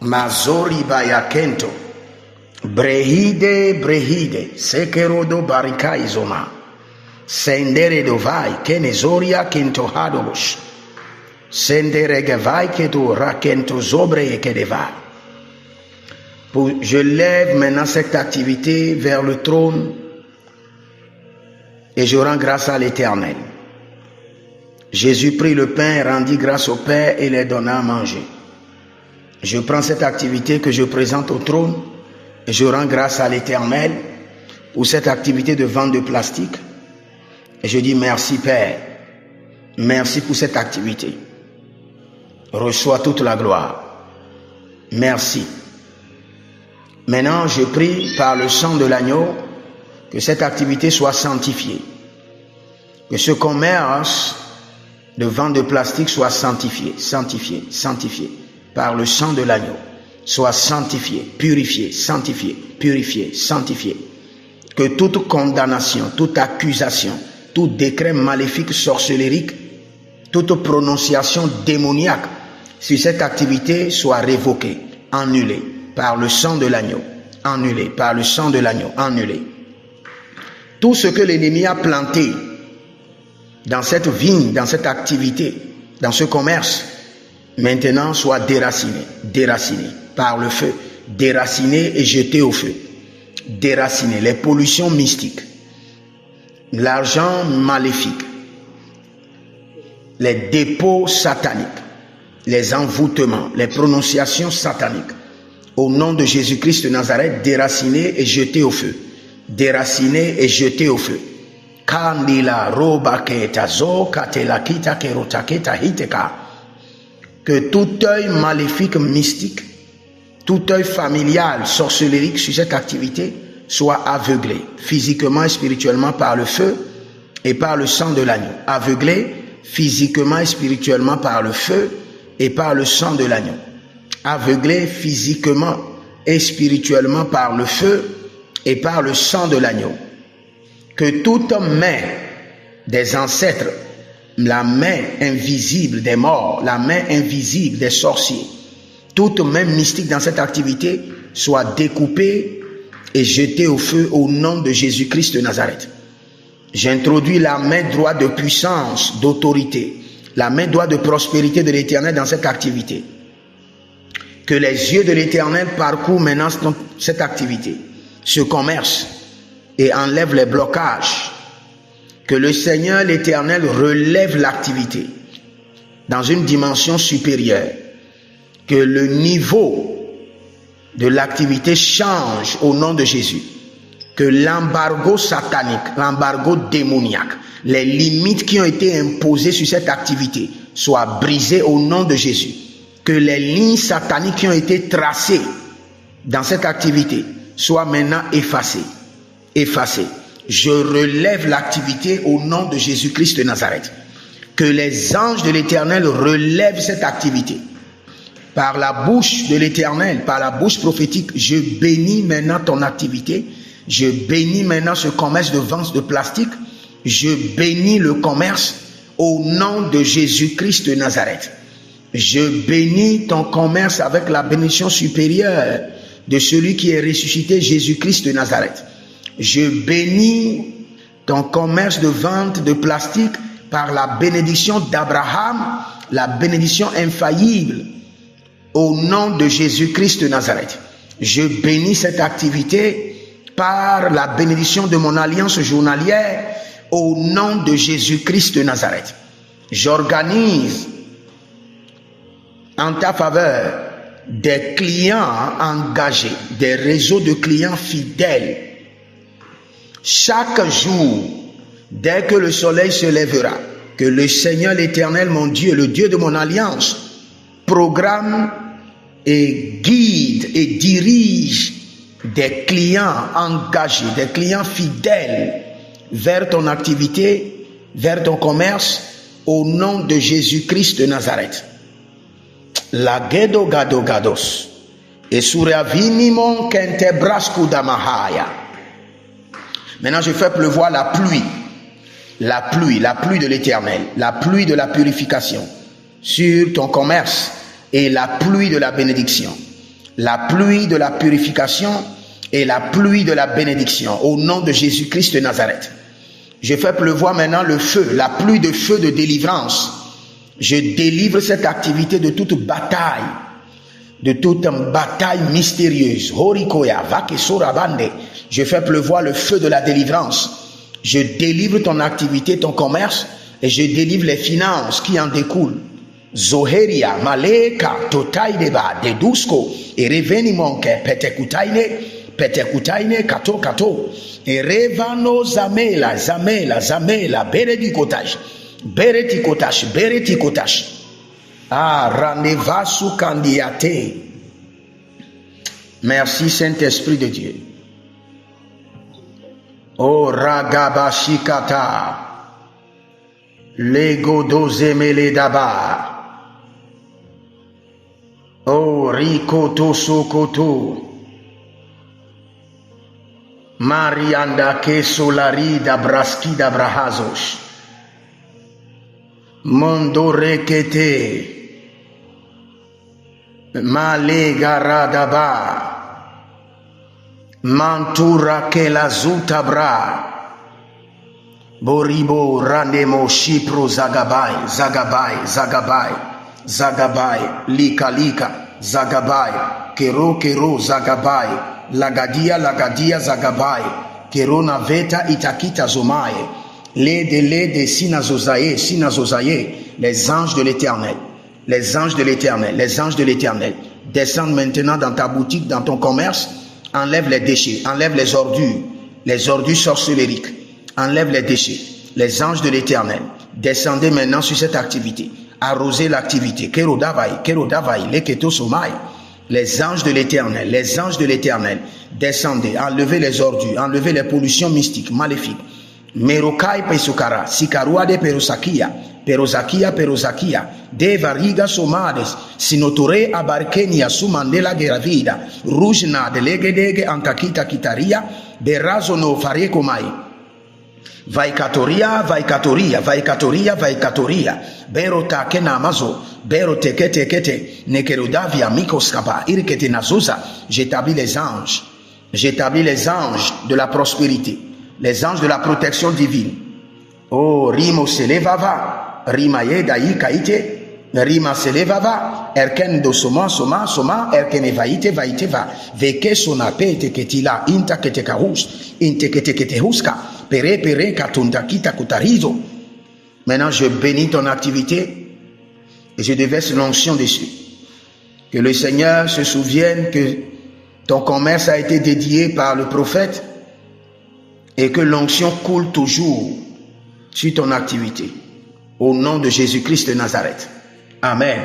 Mazori bayakento. Brehide, sekerodo barika izoma. Sendere dovai, kenezoria kento hadobosh. Sendere gevai keto rakento zobre et kedevai. Je lève maintenant cette activité vers le trône et je rends grâce à l'Éternel. Jésus prit le pain, rendit grâce au Père et les donna à manger. Je prends cette activité que je présente au trône et je rends grâce à l'Éternel pour cette activité de vente de plastique. Et je dis merci Père, merci pour cette activité. Reçois toute la gloire. Merci. Maintenant, je prie par le sang de l'agneau que cette activité soit sanctifiée. Que ce commerce de vente de plastique soit sanctifié par le sang de l'agneau. Soit sanctifié, purifié, sanctifié, purifié, sanctifié. Que toute condamnation, toute accusation, tout décret maléfique, sorcellérique, toute prononciation démoniaque sur cette activité soit révoquée, annulée par le sang de l'agneau, annulé, par le sang de l'agneau, annulé. Tout ce que l'ennemi a planté dans cette vigne, dans cette activité, dans ce commerce, maintenant soit déraciné par le feu, déraciné et jeté au feu. Déraciné, les pollutions mystiques, l'argent maléfique, les dépôts sataniques, les envoûtements, les prononciations sataniques. Au nom de Jésus-Christ de Nazareth, déraciné et jeté au feu. Déraciné et jeté au feu. Kandila roba keta zo katela kita kerota keta hiteka. Que tout œil maléfique mystique, tout œil familial sorcellérique sur cette activité soit aveuglé physiquement et spirituellement par le feu et par le sang de l'agneau. Aveuglé physiquement et spirituellement par le feu et par le sang de l'agneau. Aveuglé physiquement et spirituellement par le feu et par le sang de l'agneau. Que toute main des ancêtres, la main invisible des morts, la main invisible des sorciers, toute main mystique dans cette activité soit découpée et jetée au feu au nom de Jésus-Christ de Nazareth. J'introduis la main droite de puissance, d'autorité, la main droite de prospérité de l'Éternel dans cette activité. Que les yeux de l'Éternel parcourent maintenant cette activité, ce commerce, et enlève les blocages. Que le Seigneur, l'Éternel, relève l'activité dans une dimension supérieure. Que le niveau de l'activité change au nom de Jésus. Que l'embargo satanique, l'embargo démoniaque, les limites qui ont été imposées sur cette activité soient brisées au nom de Jésus. Que les lignes sataniques qui ont été tracées dans cette activité soient maintenant effacées. Je relève l'activité au nom de Jésus-Christ de Nazareth. Que les anges de l'Éternel relèvent cette activité. Par la bouche de l'Éternel, par la bouche prophétique, je bénis maintenant ton activité. Je bénis maintenant ce commerce de vente de plastique. Je bénis le commerce au nom de Jésus-Christ de Nazareth. Je bénis ton commerce avec la bénédiction supérieure de celui qui est ressuscité, Jésus-Christ de Nazareth. Je bénis ton commerce de vente de plastique par la bénédiction d'Abraham, la bénédiction infaillible, au nom de Jésus-Christ de Nazareth. Je bénis cette activité par la bénédiction de mon alliance journalière, au nom de Jésus-Christ de Nazareth. J'organise en ta faveur des clients engagés, des réseaux de clients fidèles. Chaque jour, dès que le soleil se lèvera, que le Seigneur l'Éternel, mon Dieu, le Dieu de mon alliance, programme et guide et dirige des clients engagés, des clients fidèles vers ton activité, vers ton commerce, au nom de Jésus-Christ de Nazareth. La gedo gado gados et suravinimon kente brasku damahaya. Maintenant, je fais pleuvoir la pluie de l'Éternel, la pluie de la purification sur ton commerce et la pluie de la bénédiction. la pluie de la purification et la pluie de la bénédiction, au nom de Jésus-Christ de Nazareth. Je fais pleuvoir maintenant le feu, la pluie de feu de délivrance. Je délivre cette activité de toute bataille mystérieuse. Horikoya, Vakesorabande. Je fais pleuvoir le feu de la délivrance. Je délivre ton activité, ton commerce, et je délivre les finances qui en découlent. Zoheria, Maleka, Totaideba, Dedusko, et Reveni Monke, Petekutaine, Kato, et Revano Zamela, Beretikotash. Ah, Ranevasu Kandiate. Merci Saint-Esprit de Dieu. Oh, Ragabashikata. Lego dozemele daba. Oh, Rikoto Sokoto. Marianda Kesolari da Braski da Brahazos. Mondo Rekete. Malegaradaba. Mantura Kela Zutabra. Boribo Ranemo Shipro Zagabai, Lika, Zagabai, Kero, Zagabai, Lagadia, Zagabai, Kero Naveta Itakita Zomae, Lede, Sinazozaye, les anges de l'éternel, descendent maintenant dans ta boutique, dans ton commerce, enlève les déchets, enlève les ordures sorcellériques. Enlève les déchets, les anges de l'éternel. Descendez maintenant sur cette activité. Arrosez l'activité. Kerodavai, leketo somai. Les anges de l'éternel. Descendez, enlevez les ordures, enlevez les pollutions mystiques, maléfiques. Merokai pesukara, sikaruade perosakia. Devariga somades, sinotore abarkenia sumandela geravida. Rujna de legedege antakita kitaria, berazono farekomai. Vaikatoria, berota kenamazo, berote kete, nekerodavia mikoskaba, irkete nazosa. J'établis les anges de la prospérité, les anges de la protection divine. Oh, rimo selevava, rimaye daï kaite, rima selevava, erken do soma, erken vaite va, veke sonape teketila, inta ketekahus, inteketeketehuska. Pere katunda kita kutarizo. Maintenant, je bénis ton activité et je déverse l'onction dessus. Que le Seigneur se souvienne que ton commerce a été dédié par le prophète et que l'onction coule toujours sur ton activité. Au nom de Jésus-Christ de Nazareth. Amen.